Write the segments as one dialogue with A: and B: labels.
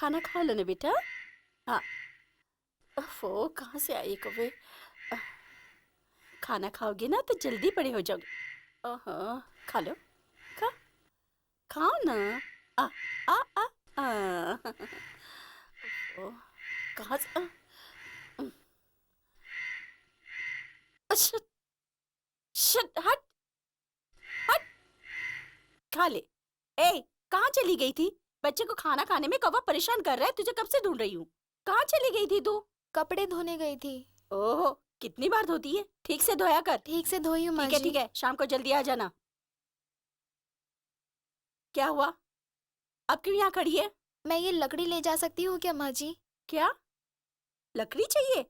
A: खाना खा लो ना बेटा। हाँ। वो कहाँ से आई कौवे? खाना खाओगे ना तो जल्दी बड़े हो जाओगे। ओहो, खा लो, खा, खाओ ना। आ आ आ आ ओ, कहाँ से उम, शिट, शिट, हट, हट, खा ले। ए, कहाँ चली गई थी? बच्चे को खाना खाने में कौवा परेशान कर रहा है, तुझे कब से ढूंढ रही हूँ। कहाँ चली गई थी तू?
B: कपड़े धोने गई थी।
A: ओहो, कितनी बार धोती है? ठीक से धोया कर।
B: ठीक से धोई हूँ माँ जी।
A: ठीक है, शाम को जल्दी आ जाना। क्या हुआ? अब क्यों यहाँ खड़ी है?
B: मैं ये लकड़ी ले जा सकती हूँ क्या माँ जी?
A: क्या लकड़ी चाहिए?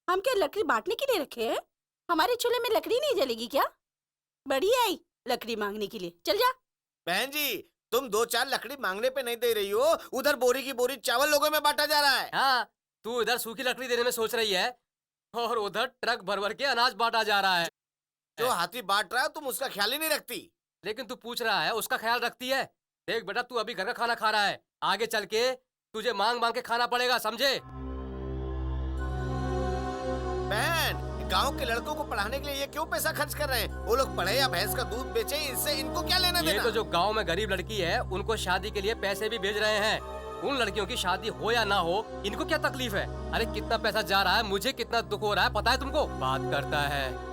A: हम क्या लकड़ी बांटने के लिए रखे हैं? हमारे चूल्हे में लकड़ी नहीं जलेगी क्या? बड़ी आई लकड़ी मांगने के लिए, चल जा।
C: बहन जी, तुम 2-4 लकड़ी मांगने पे नहीं दे रही हो, उधर बोरी की बोरी चावल लोगों में बांटा जा रहा है।
D: हाँ, तू इधर सूखी लकड़ी देने में सोच रही है और उधर ट्रक भर भर के अनाज बांटा जा रहा है।
C: जो हाथी बांट रहा है तुम उसका ख्याल ही नहीं रखती।
D: लेकिन तू पूछ रहा है, उसका ख्याल रखती है। देख बेटा, तू अभी घर का खाना खा रहा है, आगे चल के तुझे मांग मांग के खाना पड़ेगा, समझे?
C: बहन, गांव के लड़कों को पढ़ाने के लिए ये क्यों पैसा खर्च कर रहे हैं? वो लोग पढ़े या भैंस का दूध बेचे, इससे इनको क्या लेना देना?
D: ये तो जो गांव में गरीब लड़की है, उनको शादी के लिए पैसे भी भेज रहे हैं। उन लड़कियों की शादी हो या ना हो, इनको क्या तकलीफ है? अरे कितना पैसा जा रहा है, मुझे कितना दुख हो रहा है, पता है तुमको? बात करता है।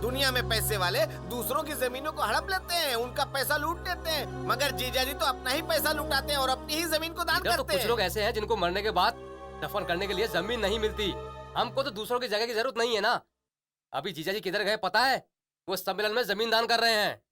C: दुनिया में पैसे वाले दूसरों की जमीनों को हड़प लेते हैं, उनका पैसा लूट लेते हैं, मगर जीजा जी तो अपना ही पैसा लुटाते हैं और अपनी ही जमीन को दान
D: तो
C: करते
D: कुछ
C: हैं।
D: लोग ऐसे हैं जिनको मरने के बाद दफन करने के लिए जमीन नहीं मिलती। हमको तो दूसरों की जगह की जरूरत नहीं है ना। अभी जीजा जी किधर गए पता है? वो सम्मेलन में जमीन दान कर रहे हैं।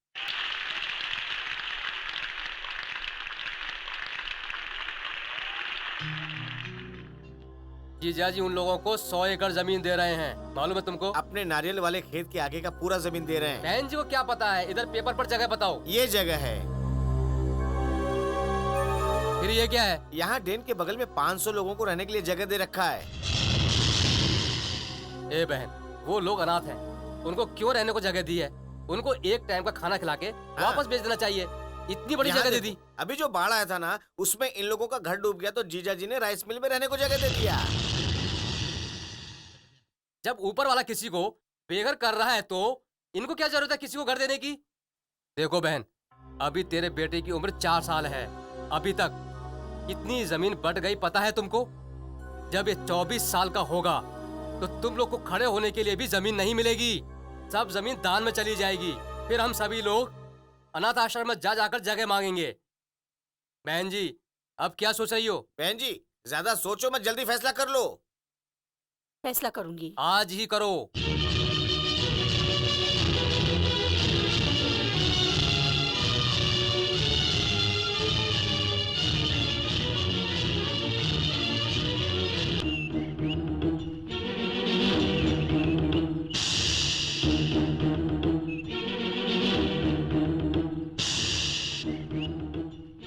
D: जीजा जी उन लोगों को 100 एकड़ जमीन दे रहे हैं, मालूम है तुमको?
C: अपने नारियल वाले खेत के आगे का पूरा जमीन दे रहे हैं।
D: बहन जी को क्या पता है? इधर पेपर पर जगह बताओ।
C: ये जगह है।
D: फिर ये क्या है?
C: यहाँ डेन के बगल में 500 लोगों को रहने के लिए जगह दे रखा है।
D: ए बहन, वो लोग अनाथ हैं, उनको क्यों रहने को जगह दी है? उनको एक टाइम का खाना खिला के वापस भेज देना चाहिए। इतनी बड़ी जगह दे दी।
C: अभी जो बाढ़ आया था ना, उसमें इन लोगों का घर डूब गया तो जीजा जी ने राइस मिल में रहने को जगह दे दिया।
D: जब ऊपर वाला किसी को बेघर कर रहा है तो इनको क्या जरूरत है किसी को घर देने की? देखो बहन, अभी तेरे बेटे की उम्र 4 साल है, अभी तक इतनी जमीन बट गई पता है तुमको? जब ये 24 साल का होगा तो तुम लोग को खड़े होने के लिए भी जमीन नहीं मिलेगी, सब जमीन दान में चली जाएगी। फिर हम सभी लोग अनाथ आश्रम में जा जाकर जगह मांगेंगे। बहन जी, अब क्या सोच रही हो?
C: बहन जी, ज्यादा सोचो मत, जल्दी फैसला कर लो।
A: फैसला करूंगी।
D: आज ही करो।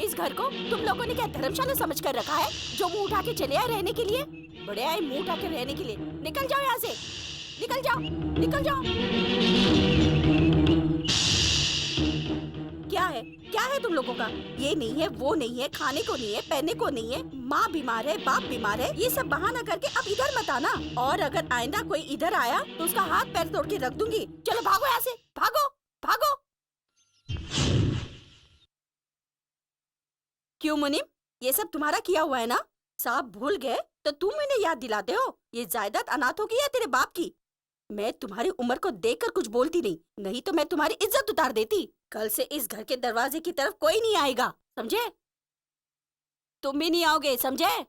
A: इस घर को तुम लोगों ने क्या धर्मशाला समझ कर रखा है, जो मुंह उठा के चले आए रहने के लिए? बड़े आए मुंह उठा के रहने के लिए। निकल जाओ यहाँ से, निकल जाओ, निकल जाओ। क्या है तुम लोगों का? ये नहीं है, वो नहीं है, खाने को नहीं है, पहनने को नहीं है, माँ बीमार है, बाप बीमार है, ये सब बहाना करके अब इधर मत आना। और अगर आइंदा कोई इधर आया तो उसका हाथ पैर तोड़ के रख दूंगी। चलो भागो यहाँ से, भागो, भागो। क्यों मुनीम, ये सब तुम्हारा किया हुआ है ना? साहब भूल गए तो तुम इन्हें याद दिलाते हो। ये जायदाद अनाथों की या तेरे बाप की? मैं तुम्हारी उम्र को देखकर कुछ बोलती नहीं तो मैं तुम्हारी इज्जत उतार देती। कल से इस घर के दरवाजे की तरफ कोई नहीं आएगा, समझे? तुम भी नहीं आओगे, समझे?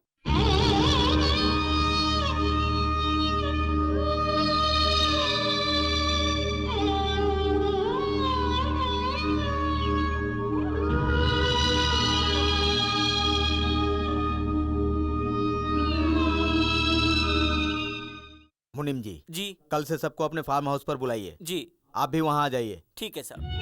E: मुनीम जी,
F: जी
E: कल से सबको अपने फार्म हाउस पर बुलाइए।
F: जी
E: आप भी वहां आ जाइए।
F: ठीक है साहब।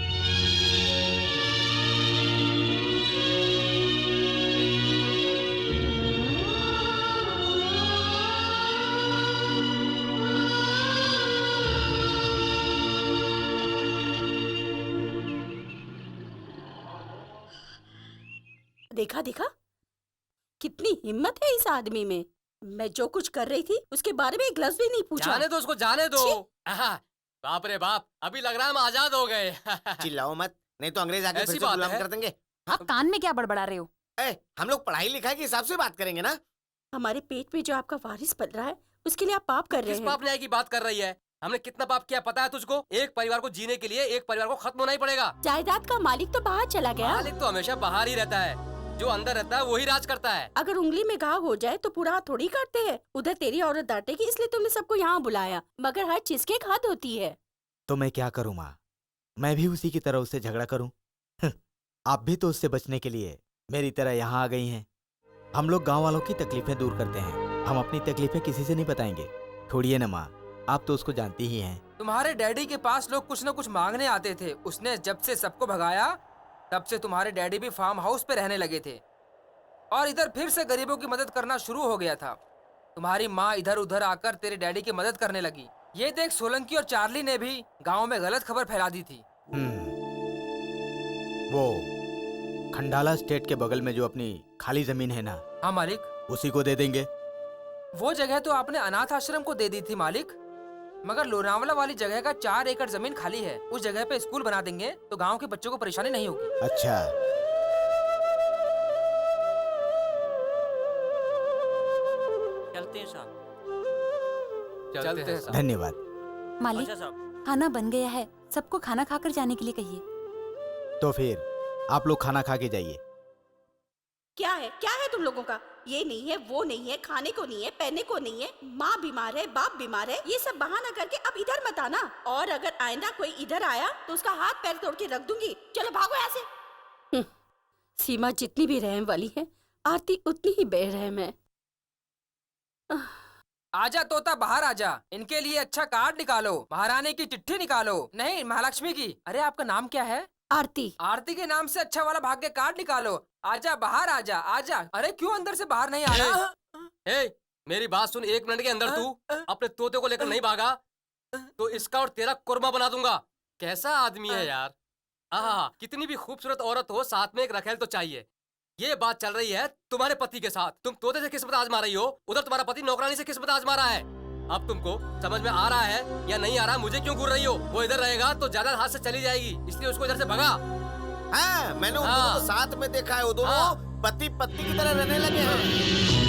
A: देखा देखा, कितनी हिम्मत है इस आदमी में। मैं जो कुछ कर रही थी उसके बारे में एक लफ्ज भी नहीं पूछा।
D: जाने दो उसको, जाने दो।
A: छी।
D: आहा, बाप रे बाप, अभी लग रहा है हम आजाद हो गए।
C: चिल्लाओ मत, नहीं तो अंग्रेज आके
D: ऐसी
C: फिर से
D: बात
C: गुलाम
D: है।
C: कर देंगे।
F: आप कान में क्या बड़बड़ा रहे हो?
C: हम लोग पढ़ाई लिखाई के हिसाब से बात करेंगे ना।
A: हमारे पेट में जो आपका वारिस पल रहा है उसके लिए आप पाप कर रहे
D: किस
A: हैं।
D: पाप न्याय की बात कर रही है? हमने कितना पाप किया पता है तुझको? एक परिवार को जीने के लिए एक परिवार को खत्म होना ही पड़ेगा।
A: जायदाद का मालिक तो बाहर चला गया।
D: मालिक तो हमेशा बाहर ही रहता है, जो अंदर रहता है वही राज करता है।
A: अगर उंगली में घाव हो जाए तो पूरा हाथ थोड़ी काटते हैं। उधर तेरी औरत डांटेगी इसलिए तुमने सबको यहाँ बुलाया, मगर हर चीज की एक हद होती है।
E: तो मैं क्या करूं माँ? मैं भी उसी की तरह उससे झगड़ा करूं? आप भी तो उससे बचने के लिए मेरी तरह यहाँ आ गई हैं। हम लोग गांव वालों की तकलीफें दूर करते हैं, हम अपनी तकलीफें किसी से नहीं बताएंगे। छोड़िए ना माँ, आप तो उसको जानती ही हैं।
G: तुम्हारे डैडी के पास लोग कुछ न कुछ मांगने आते थे। उसने जब से सबको भगाया तब से तुम्हारे डैडी भी फार्म हाउस पे रहने लगे थे और इधर फिर से गरीबों की मदद करना शुरू हो गया था। तुम्हारी माँ इधर उधर आकर तेरे डैडी की मदद करने लगी। ये देख, सोलंकी और चार्ली ने भी गांव में गलत खबर फैला दी थी।
E: वो खंडाला स्टेट के बगल में जो अपनी खाली जमीन है ना,
G: हाँ मालिक,
E: उसी को दे देंगे।
G: वो जगह तो आपने अनाथ आश्रम को दे दी थी मालिक, मगर लोनावला वाली जगह का 4 एकड़ जमीन खाली है। उस जगह पे स्कूल बना देंगे तो गांव के बच्चों को परेशानी नहीं होगी।
E: अच्छा,
H: चलते हैं साहब।
D: चलते हैं साहब।
E: धन्यवाद।
F: मालिक,
H: अच्छा साहब।
F: खाना बन गया है, सबको खाना खाकर जाने के लिए कहिए।
E: तो फिर आप लोग खाना खा के जाइए।
A: क्या है तुम लोगों का? ये नहीं है, वो नहीं है, खाने को नहीं है, पहनने को नहीं है, माँ बीमार है, बाप बीमार है, ये सब बहाना करके अब इधर मत आना। और अगर आइंदा कोई इधर आया तो उसका हाथ पैर तोड़ के रख दूंगी। चलो भागो यहाँ से। सीमा जितनी भी रहम वाली है, आरती उतनी ही बेरहम है।
G: आजा तोता, बाहर आजा। इनके लिए अच्छा कार्ड निकालो, महारानी की चिट्ठी निकालो। नहीं, महालक्ष्मी की। अरे आपका नाम क्या है?
A: आरती।
G: आरती के नाम से अच्छा वाला भाग्य कार्ड निकालो। आजा, बाहर आजा, आजा। अरे क्यों अंदर से बाहर नहीं आ रहा?
D: ए, मेरी बात सुन। 1 मिनट के अंदर तू अपने तोते को लेकर नहीं भागा तो इसका और तेरा कुर्मा बना दूंगा। कैसा आदमी है यार। आहा, कितनी भी खूबसूरत औरत हो, साथ में एक रखेल तो चाहिए। ये बात चल रही है तुम्हारे पति के साथ। तुम तोते से किस्मत आजमा रही हो, उधर तुम्हारा पति नौकरानी से किस्मत आजमा रहा है। अब तुमको समझ में आ रहा है या नहीं आ रहा? मुझे क्यों घूर रही हो? वो इधर रहेगा तो ज्यादा हाथ से चली जाएगी, इसलिए उसको इधर से भगा।
C: हाँ, मैंने उन
D: हाँ।
C: दोनों को साथ में देखा है। वो दोनों
D: हाँ।
C: पति पत्नी की तरह रहने लगे हैं।